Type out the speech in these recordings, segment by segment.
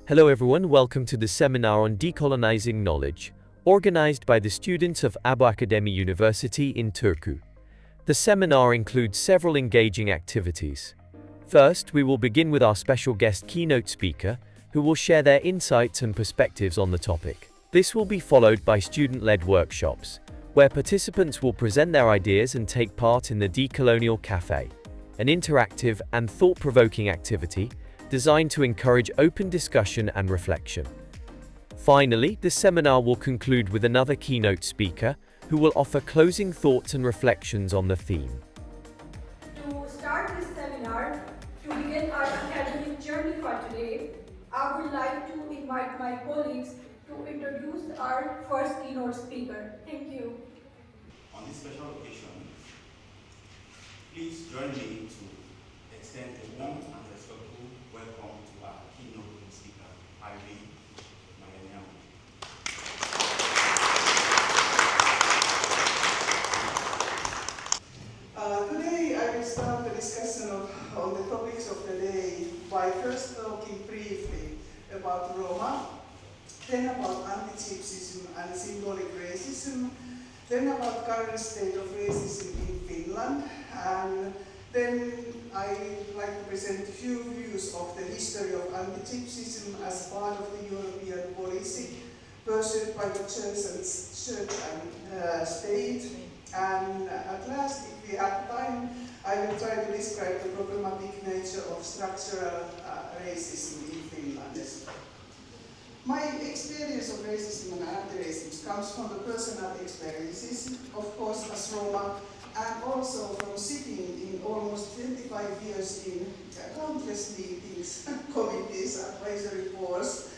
Hello everyone, welcome to the seminar on Decolonizing Knowledge, organized by the students of Abo Akademi University in Turku. The seminar includes several engaging activities. First, we will begin with our special guest keynote speaker, who will share their insights and perspectives on the topic. This will be followed by student-led workshops, where participants will present their ideas and take part in the Decolonial Café, an interactive and thought-provoking activity designed to encourage open discussion and reflection. Finally, the seminar will conclude with another keynote speaker who will offer closing thoughts and reflections on the theme. To start this seminar, to begin our academic journey for today, I would like to invite my colleagues to introduce our first keynote speaker. Thank you. On this special occasion, please join me to extend a warm and respectful welcome to our keynote speaker, Ivy Mayanyam. Today I will start the discussion on the topics of the day by first talking briefly about Roma, then about anti-Gypsyism and symbolic racism, then about current state of racism in Finland, and then I'd like to present a few views of the history of anti-Gypsyism as part of the European policy pursued by the church and state. And at last, if we have time, I will try to describe the problematic nature of structural racism in Finland. My experience of racism and anti-racism comes from the personal experiences, of course, as Roma, and also from sitting in almost 25 years in countless meetings, committees, advisory boards,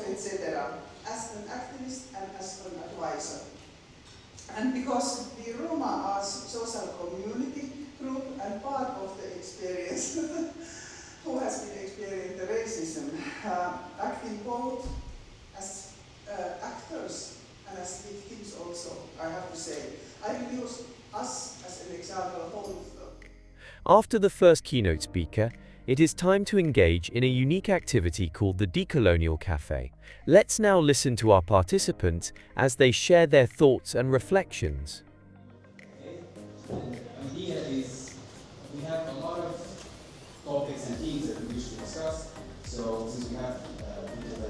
etc., as an activist and as an advisor. And because the Roma are social community group and part of the experience who has been experiencing the racism, acting both as actors and as victims also, I have to say. I will use us as an example of both. After the first keynote speaker, it is time to engage in a unique activity called the Decolonial Café. Let's now listen to our participants as they share their thoughts and reflections. The idea is we have a lot of topics and themes that we wish to discuss. So since we have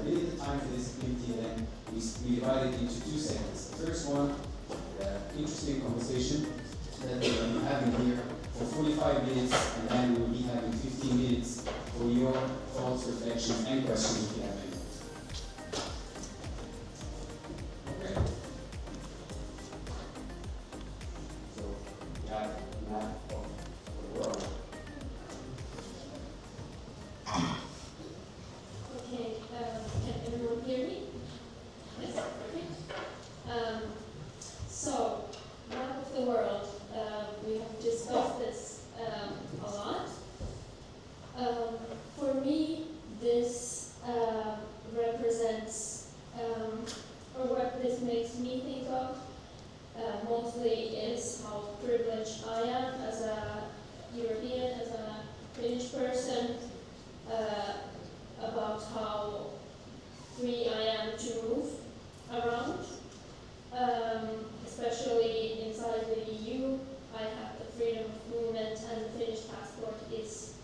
limited time for this activity, then we divide it into two segments. The first one, interesting conversation that we will be having here for 45 minutes, and then we will be having 15 minutes for your thoughts, reflections, and questions if you have any. Okay. So we have a map of the world. Okay, can everyone hear me? Yes, perfect. So, map of the world. We have discussed this a lot. For me, this represents, or what this makes me think of, mostly is how privileged I am as a European, as a Finnish person, about how free I am to move around, especially inside the EU. I have the freedom of movement, and the Finnish passport is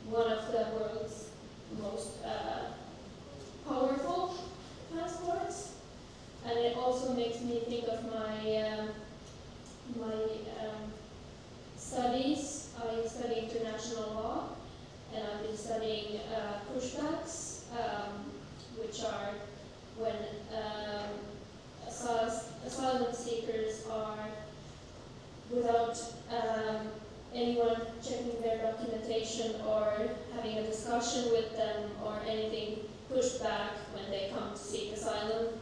one of the world's most powerful passports. And it also makes me think of my studies. I study international law, and I've been studying pushbacks, which are when asylum seekers are, without anyone checking their documentation or having a discussion with them or anything, pushed back when they come to seek asylum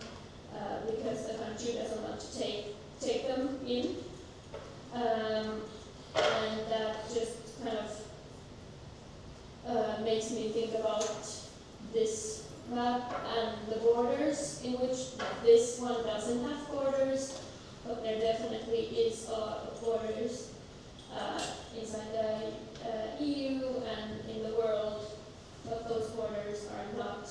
because the country doesn't want to take them in. And that just kind of makes me think about this map and the borders, in which this one doesn't have borders, but there definitely is a lot of borders inside the EU and in the world, but those borders are not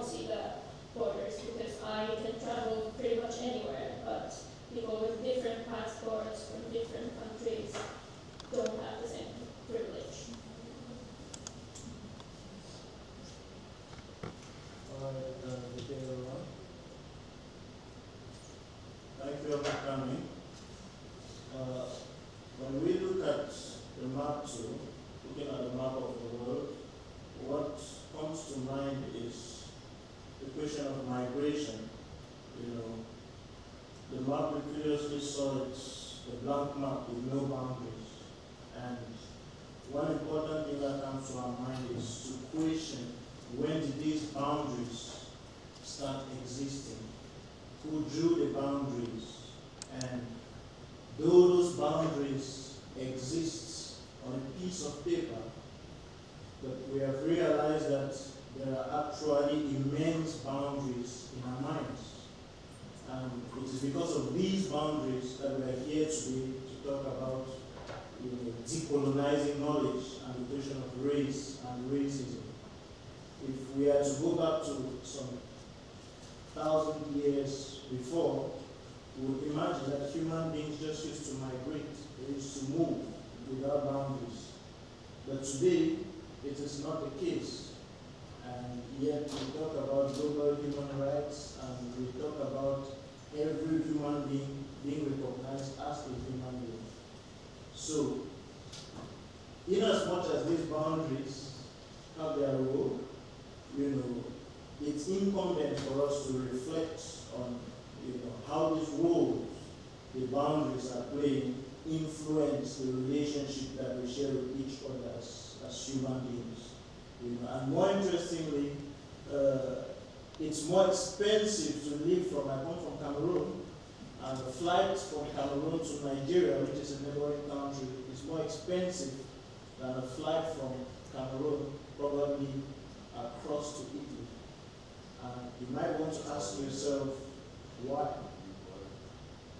don't see the borders because I can travel pretty much anywhere, but people with different passports from different countries don't have the same privilege. Thank you for coming. When we look at the map too, looking at the map of the world, what comes to mind is the question of migration. You know, the map we previously saw, it's the blank map with no boundaries. And one important thing that comes to our mind is to question when did these boundaries start existing? Who drew the boundaries? And though those boundaries exist on a piece of paper, but we have realized that there are actually immense boundaries in our minds. And it is because of these boundaries that we are here today to talk about decolonizing knowledge and the question of race and racism. If we are to go back to some 1,000 years before, we would imagine that human beings just used to migrate, they used to move without boundaries. But today, it is not the case. And yet we talk about global human rights, and we talk about every human being being recognized as a human being. So, in as much as these boundaries have their role, it's incumbent for us to reflect on how these roles, the boundaries are playing, influence the relationship that we share with each other as human beings. And more interestingly, it's more expensive to live from, I come from Cameroon, and the flight from Cameroon to Nigeria, which is a neighboring country, is more expensive than a flight from Cameroon probably across to Italy. And you might want to ask yourself, why?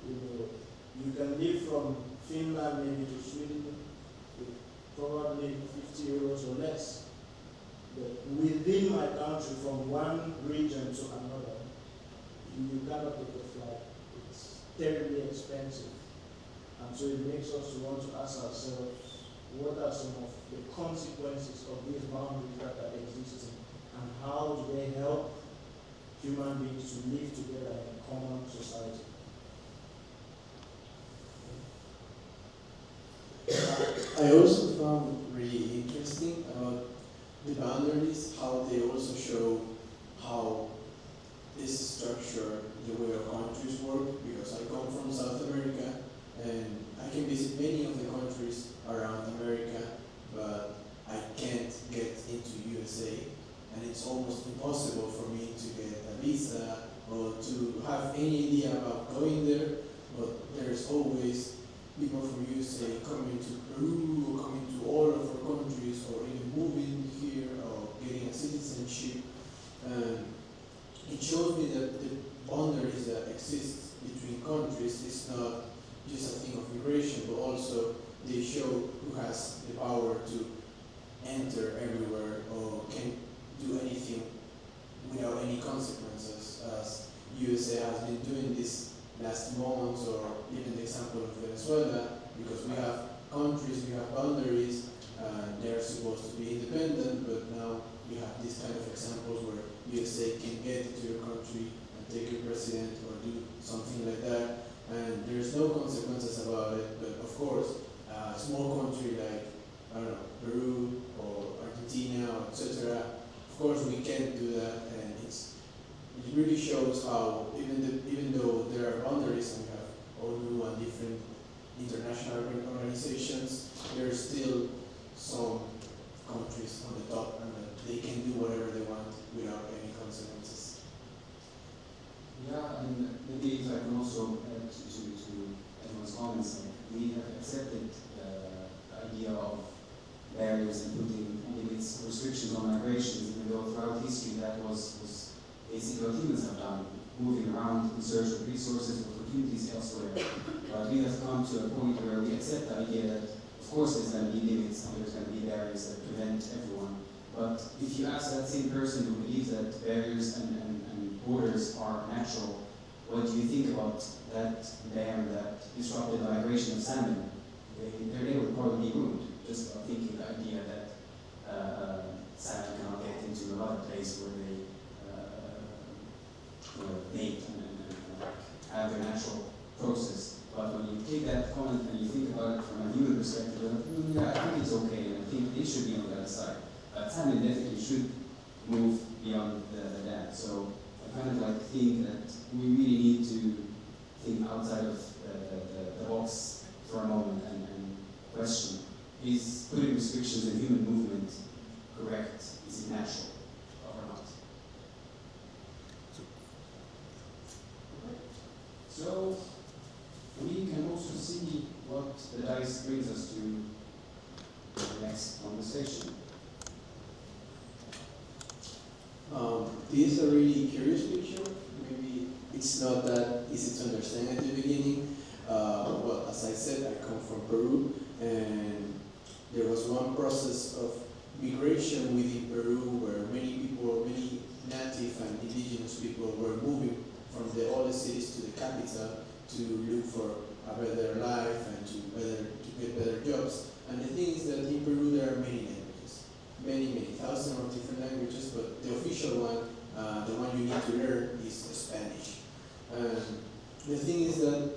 You can live from Finland maybe to Sweden with probably 50 euros or less. But within my country, from one region to another, you cannot take a flight. It's terribly expensive. And so it makes us want to ask ourselves, what are some of the consequences of these boundaries that are existing, and how do they help human beings to live together in a common society? I also found really interesting about the boundaries, how they also show how this structure the way our countries work, because I come from South America and I can visit many of the countries around America, but I can't get into USA, and it's almost impossible for me to get a visa or to have any idea about going there, but there's always people from USA coming to Peru or coming to all of our countries or even moving here or getting a citizenship. It shows me that the boundaries that exist between countries is not just a thing of migration, but also they show who has the power to enter everywhere or can do anything without any consequences, as USA has been doing this last months, or even the example of Venezuela, because we have countries, we have boundaries, they're supposed to be independent, but now we have these kind of examples where USA can get to your country and take your president or do something like that, and there's no consequences about it. But of course, a small country like, I don't know, Peru or Argentina or etc., of course we can't do that, and it really shows how even though there are boundaries and we have ONU and different international organizations, there are still some countries on the top and they can do whatever they want without any consequences. Yeah, and maybe if I can also add to everyone's comments, we have accepted the idea of barriers and putting limits, restrictions on migration, even though throughout history that was basically what humans have done, moving around in search of resources and opportunities elsewhere. But we have come to a point where we accept the idea that, of course, there's going to be limits and there's going to be barriers that prevent everyone But if you ask that same person who believes that barriers and borders are natural, what do you think about that dam that disrupted the migration of salmon? Their day would probably be ruined, just about thinking the idea that salmon cannot get into another place where they mate and have their natural process. But when you take that comment and you think about it from a human perspective, you're like, yeah, I think it's okay, and I think they should be on the other side. Salmon definitely should move beyond the dam. So I kind of like think that we really need to think outside of the box for a moment and question, is putting restrictions in human movement correct? Is it natural or not? So we can also see what the dice brings us to the next conversation. This is a really curious picture. Maybe it's not that easy to understand at the beginning. Well, as I said, I come from Peru, and there was one process of migration within Peru where many people, many native and indigenous people were moving from the oldest cities to the capital to look for a better life and to get better jobs. And the thing is that in Peru there are many languages, many thousands of different languages, but the official one, the one you need to learn, is Spanish. The thing is that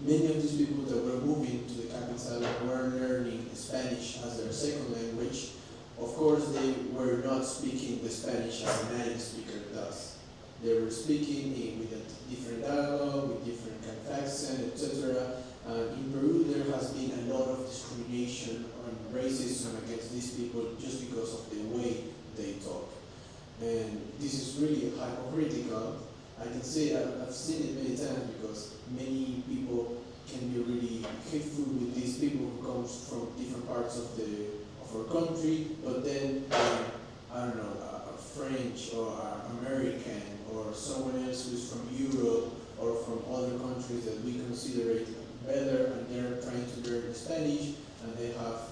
many of these people that were moving to the capital were learning Spanish as their second language. Of course, they were not speaking the Spanish as a native speaker does. They were speaking with a different dialogue, with different kind of accent, etc. In Peru, there has been a lot of discrimination and racism against these people just because of the way they talk. And this is really hypocritical. I can say I've seen it many times because many people can be really hateful with these people who comes from different parts of our country, but then I don't know, a French or American or someone else who's from Europe or from other countries that we consider it better, and they're trying to learn Spanish, and they have,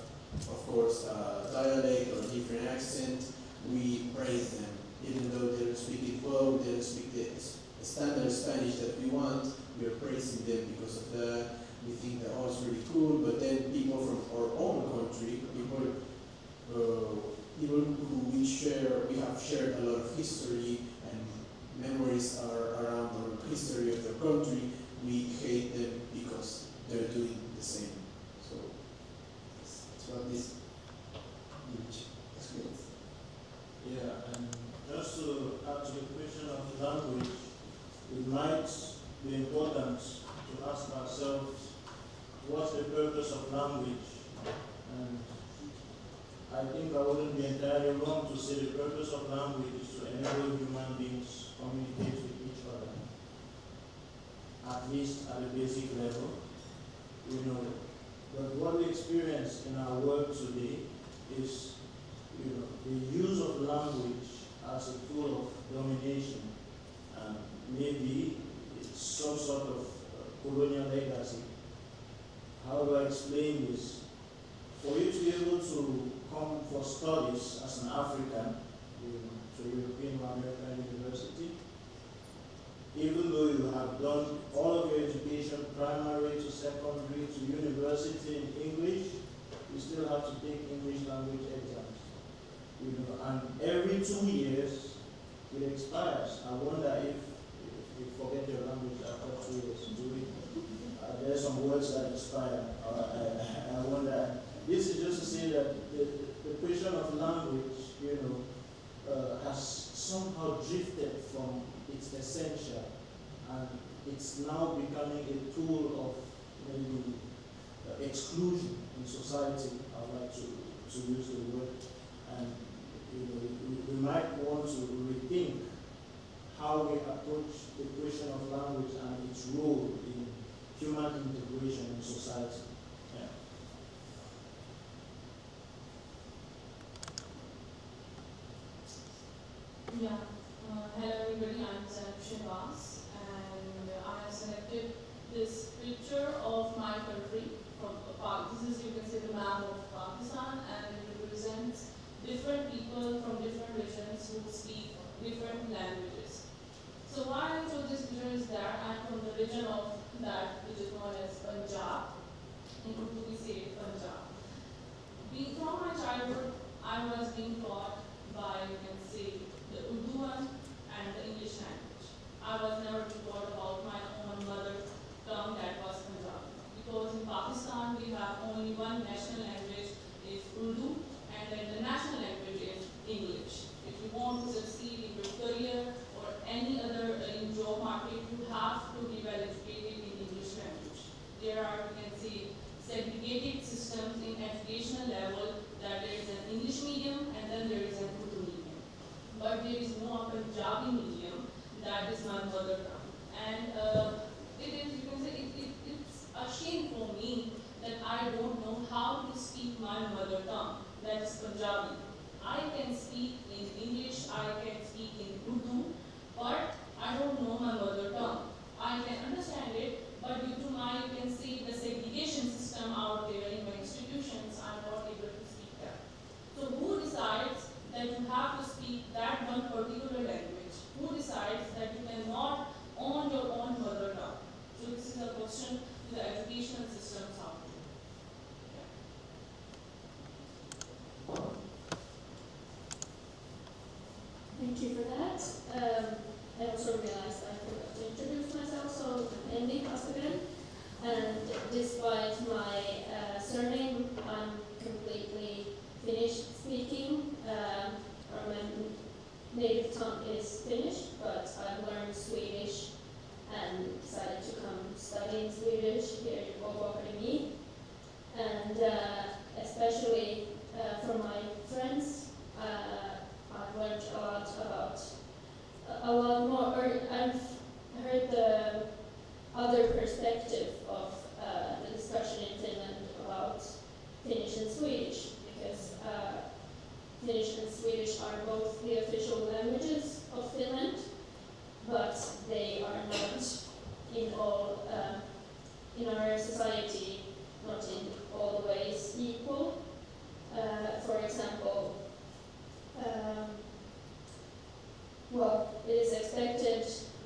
of course, a dialect or a different accent. We praise them, even though they don't speak it well, they don't speak the standard Spanish that we want. We are praising them because of that. We think that it's really cool, but then people from our own country, people who we have shared a lot of history and memories are around our history of their country, we hate them because they're doing the same. So that's what this image explains. Yeah, and just to add to the question of language, it might be important to ask ourselves, what's the purpose of language? And I think I wouldn't be entirely wrong to say the purpose of language is to enable human beings to communicate with each other, at least at a basic level. But what we experience in our work today is, the use of language as a tool of domination, and maybe it's some sort of colonial legacy. How do I explain this? For you to be able to come for studies as an African to a European or American university, even though you have done all of your education, primary to secondary to university in English, you still have to take English language exams. And every 2 years it expires. I wonder if you forget your language after 2 years. There are some words that expire. I wonder. This is just to say that the question of language, has somehow drifted from its essential, and it's now becoming a tool of maybe exclusion in society. I'd like to use the word, and we might want to rethink how we approach the question of language and its role in human integration in society. Hello everybody, I'm Zaib, and I have selected this picture of my country from Pakistan. This is, you can say, the map of Pakistan, and it represents different people from different regions who speak different languages. So why I chose this region is that I'm from the region of that which is known as Punjab. In Urdu we say Punjab. Being from my childhood, I was being taught by, you can say, the Urdu one and the English language. I was never taught about my own mother tongue, that was Punjabi. Because in Pakistan we have only one national language is Urdu, and then the national language is English. If you want to succeed in your career or any other in job market, you have to be well educated in English language. There are, you can see, segregated systems in educational level, that there is an English medium and then there is an Urdu medium. But there is no Punjabi medium, that is my mother tongue. And it is, you can say, it's a shame for me that I don't know how to speak my mother tongue, that is Punjabi. I can speak in English, I can speak in Urdu, but I don't know my mother tongue. I can understand it, but due to my, you can see, the segregation system out there in my institutions, I'm not able to speak that. So who decides that you have to speak that one particular language? Who decides that you cannot own your own mother tongue? So this is a question to the educational systems out there. Thank you for that. I also realized I forgot to introduce myself, so I'm Andy Hassagan. And despite my surname, I'm completely Finnish speaking. Or my native tongue is Finnish, but I've learned Swedish and decided to come studying Swedish here in Åbo Academy. And especially from my friends, I've learned a lot more, or I've heard the other perspective of the discussion in Finland about Finnish and Swedish, because Finnish and Swedish are both the official languages of Finland, but they are not in all, in our society, not in all ways equal. For example, well, it is expected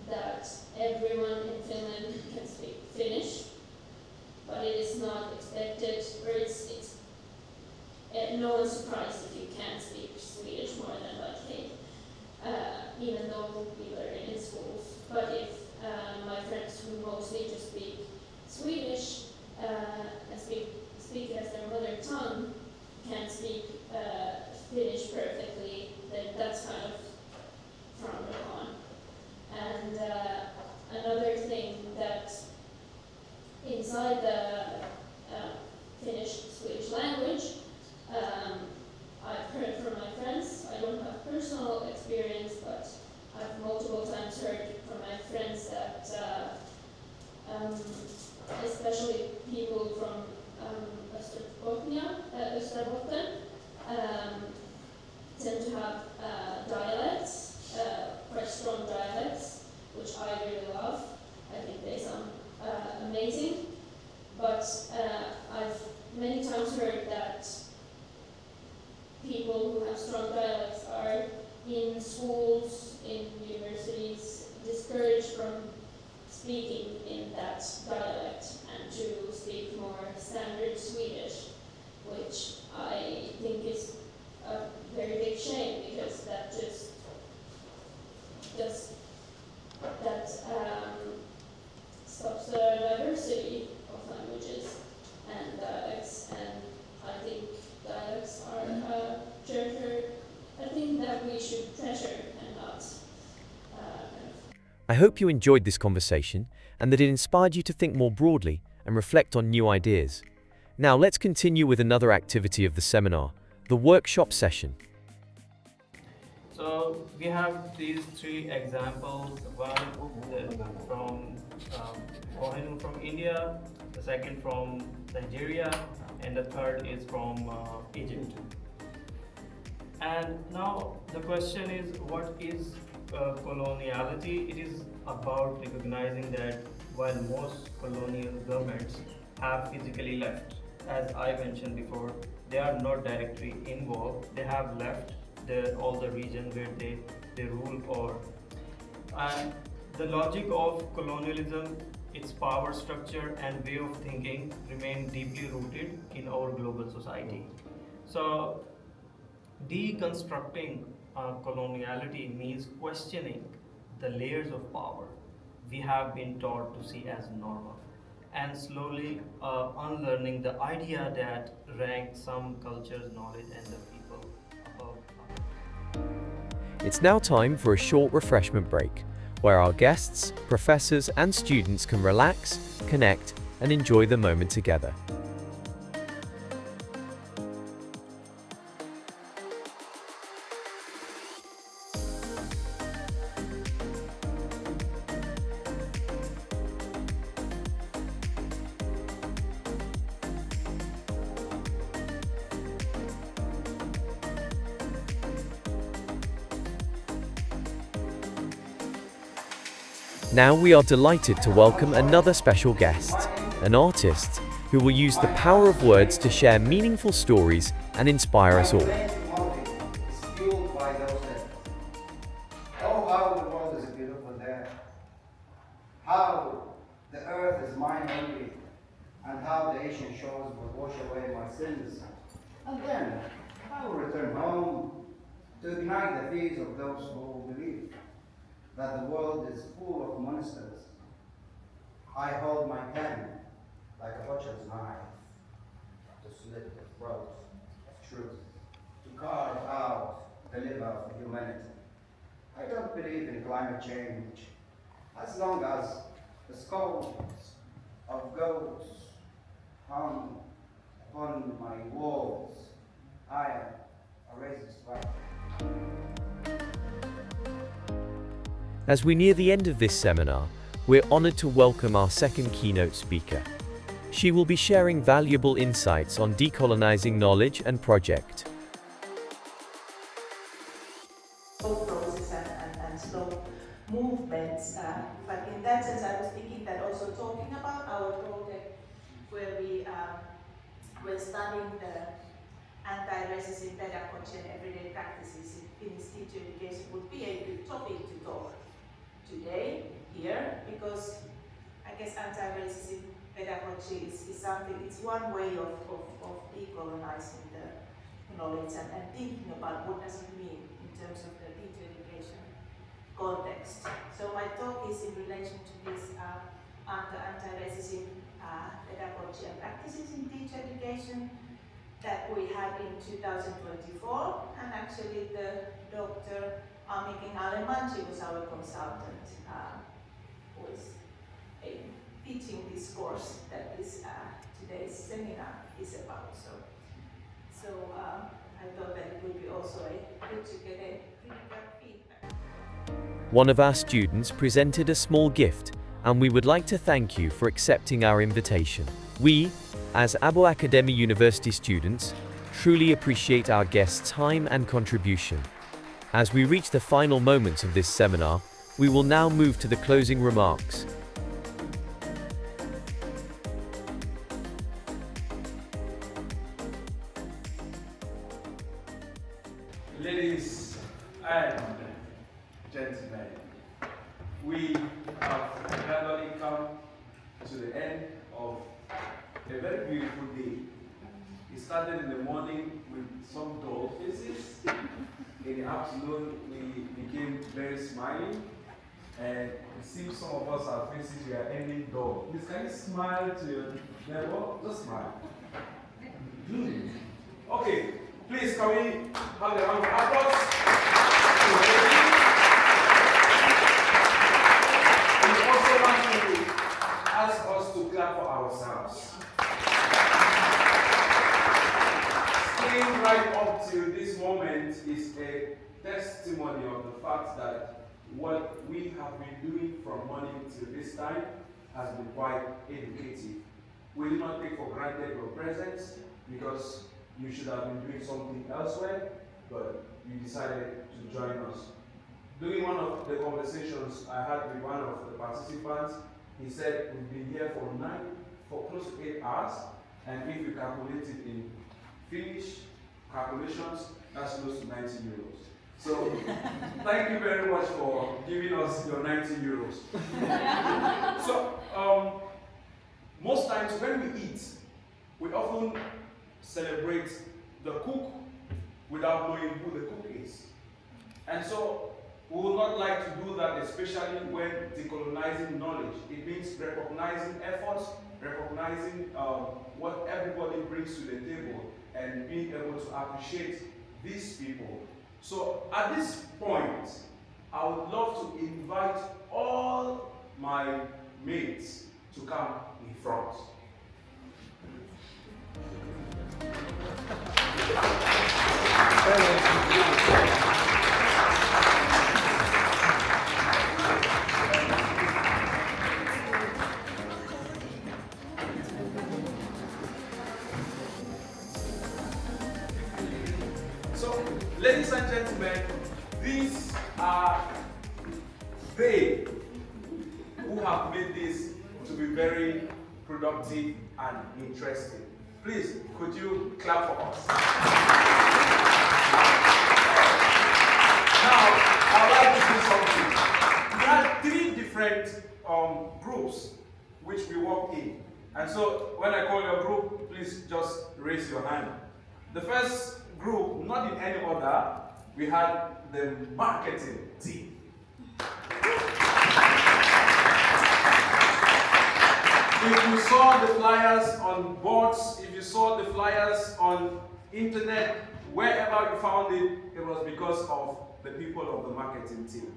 that everyone in Finland can speak Finnish, but it is not expected, or it's no one's surprised if you can't speak Swedish more than like hey, even though we learn it in schools. But if my friends who mostly just speak Swedish and speak it as their mother tongue can't speak Finnish perfectly, then that's kind of frowned upon. And another thing that inside the Finnish-Swedish language, I've heard from my friends, I don't have personal experience, but I've multiple times heard from my friends that especially people from Österbotten tend to have dialects, quite strong dialects, which I really love. I think they sound amazing. But I've many times heard that people who have strong dialects are in schools, in universities, discouraged from speaking in that dialect and to speak more standard Swedish, which I think is a very big shame, because that just stops the diversity of languages and dialects, and I think dialects are a thing that we should treasure and not I hope you enjoyed this conversation and that it inspired you to think more broadly and reflect on new ideas. Now let's continue with another activity of the seminar, the workshop session. So we have these three examples, one from Kohinoor from India, the second from Nigeria, and the third is from Egypt. And now the question is, what is coloniality? It is about recognizing that while most colonial governments have physically left, as I mentioned before, they are not directly involved. They have left all the region where they rule or. And the logic of colonialism, its power structure and way of thinking remain deeply rooted in our global society. So deconstructing coloniality means questioning the layers of power we have been taught to see as normal and slowly unlearning the idea that rank some cultures' knowledge and the people above others. It's now time for a short refreshment break, where our guests, professors, and students can relax, connect, and enjoy the moment together. Now we are delighted to welcome another special guest, an artist who will use the power of words to share meaningful stories and inspire us all. Is fueled by those things. Oh, how the world is a beautiful day. How the earth is mine only, and how the ancient shores will wash away my sins. And then I will return home to ignite the fears of those who believe that the world is full of monsters. I hold my pen like a butcher's knife to slit the throat of truth, to carve out the liver of humanity. I don't believe in climate change as long as the skulls of goats hung upon my walls. I am a racist writer. As we near the end of this seminar, we're honored to welcome our second keynote speaker. She will be sharing valuable insights on decolonizing knowledge and project. Slow process and slow movements. But in that sense, I was thinking that also talking about our project where we're studying the anti-racism pedagogy and everyday practices in Finnish teacher education would be a good topic to talk today, here, because I guess anti-racism pedagogy is something, it's one way of decolonizing the knowledge and thinking about what does it mean in terms of the teacher education context. So my talk is in relation to this anti-racism pedagogy and practices in teacher education that we had in 2024, and actually the Dr. Amikin Alemanci was our consultant, who is teaching this course that this today's seminar is about. So I thought that it would be also good to get a critical feedback. One of our students presented a small gift, and we would like to thank you for accepting our invitation. We, as Abo Academy University students, truly appreciate our guest's time and contribution. As we reach the final moments of this seminar, we will now move to the closing remarks. Ladies and gentlemen, we have gradually come to the end of a very beautiful day. It started in the morning with some dull faces. In the afternoon, we became very smiling, and it seems some of us, our faces were ending dull. Please, can you smile to your neighbor? Just smile. Okay, please, can we have a round of applause? We also want to ask us to clap for ourselves. Staying right up till this moment is a testimony of the fact that what we have been doing from morning till this time has been quite educative. We do not take for granted your presence because you should have been doing something elsewhere, but you decided to join us. During one of the conversations I had with one of the participants, he said we've been here for close to 8 hours, and if you calculate it in Finnish calculations, that's close to 90 euros. So thank you very much for giving us your 90 euros. So most times when we eat, we often celebrate the cook without knowing who the cook is. And so we would not like to do that, especially when decolonizing knowledge. It means recognizing efforts, recognizing what everybody brings to the table, and being able to appreciate these people. So at this point, I would love to invite all my mates to come in front. So, ladies and gentlemen, these are they who have made this to be very productive and interesting. Please, could you clap for us? Now, I'd like to do something. We had 3 different groups which we work in. And so, when I call your group, please just raise your hand. The first group, not in any order, we had the marketing team. If you saw the flyers on boards, if you saw the flyers on internet, wherever you found it, it was because of the people of the marketing team.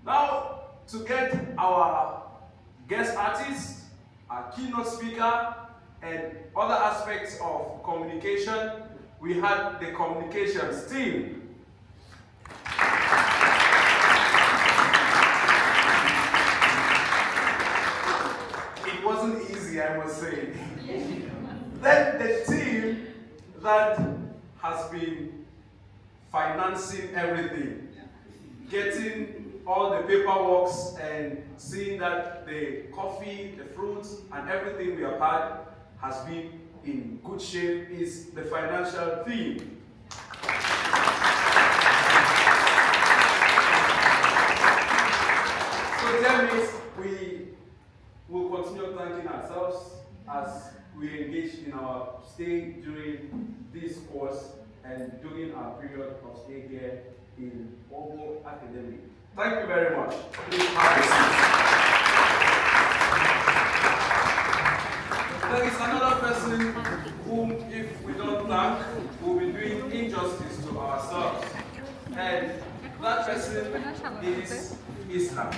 Now, to get our guest artist, our keynote speaker, and other aspects of communication, we had the communications team. It wasn't easy, I must say. Then the team that has been financing everything, getting all the paperwork and seeing that the coffee, the fruits, and everything we have had has been in good shape is the financial team. So that means we will continue thanking ourselves as we engage in our stay during this course and during our period of stay here in Obo Academy. Thank you very much. Please have a seat. There is another person whom, if we don't thank, we'll be doing injustice to ourselves. And that person is Islam.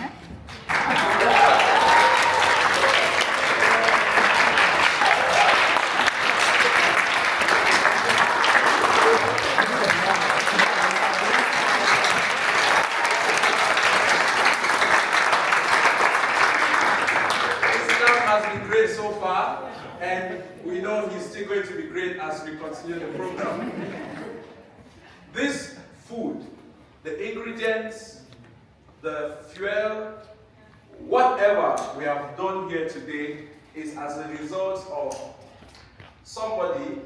So far, and we know he's still going to be great as we continue the program. This food, the ingredients, the fuel, whatever we have done here today is as a result of somebody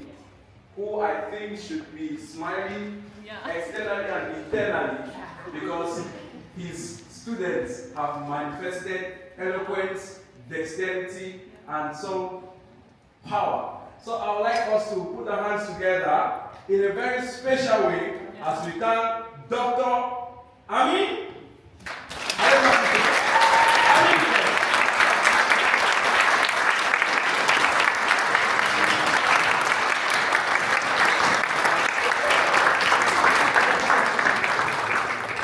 who I think should be smiling externally and internally because his students have manifested eloquence, dexterity, and some power. So I would like us to put our hands together in a very special way as we thank Dr. Amin.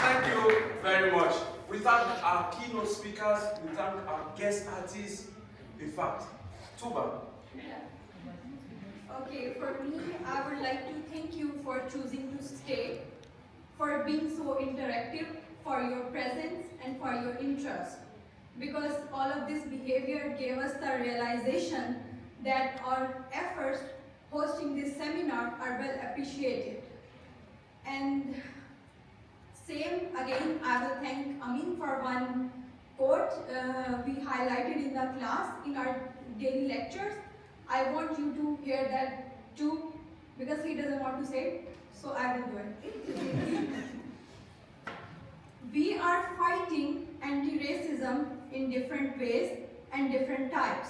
Thank you very much. We thank our keynote speakers, we thank our guest artists. In fact, Tuba. Okay, for me, I would like to thank you for choosing to stay, for being so interactive, for your presence and for your interest. Because all of this behavior gave us the realization that our efforts hosting this seminar are well appreciated. And same again, I will thank Amin for one quote we highlighted in the class in our daily lectures. I want you to hear that too. because he doesn't want to say it, so I will do it. We are fighting anti-racism in different ways and different types.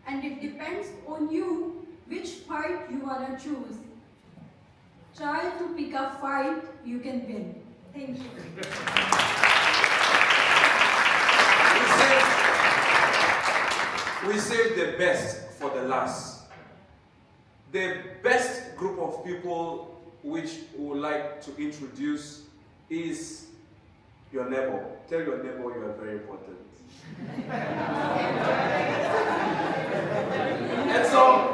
And it depends on you which fight you want to choose. Try to pick a fight you can win. Thank you. We save the best for the last. The best group of people which we would like to introduce is your neighbor. Tell your neighbor you are very important. And so,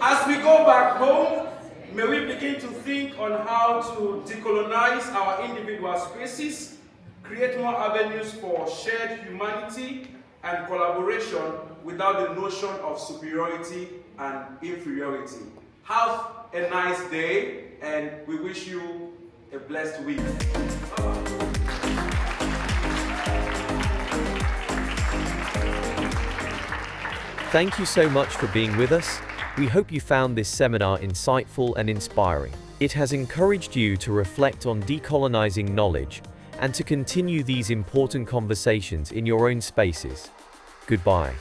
as we go back home, may we begin to think on how to decolonize our individual spaces, create more avenues for shared humanity and collaboration without the notion of superiority and inferiority. Have a nice day, and we wish you a blessed week. Thank you so much for being with us. We hope you found this seminar insightful and inspiring. It has encouraged you to reflect on decolonizing knowledge and to continue these important conversations in your own spaces. Goodbye.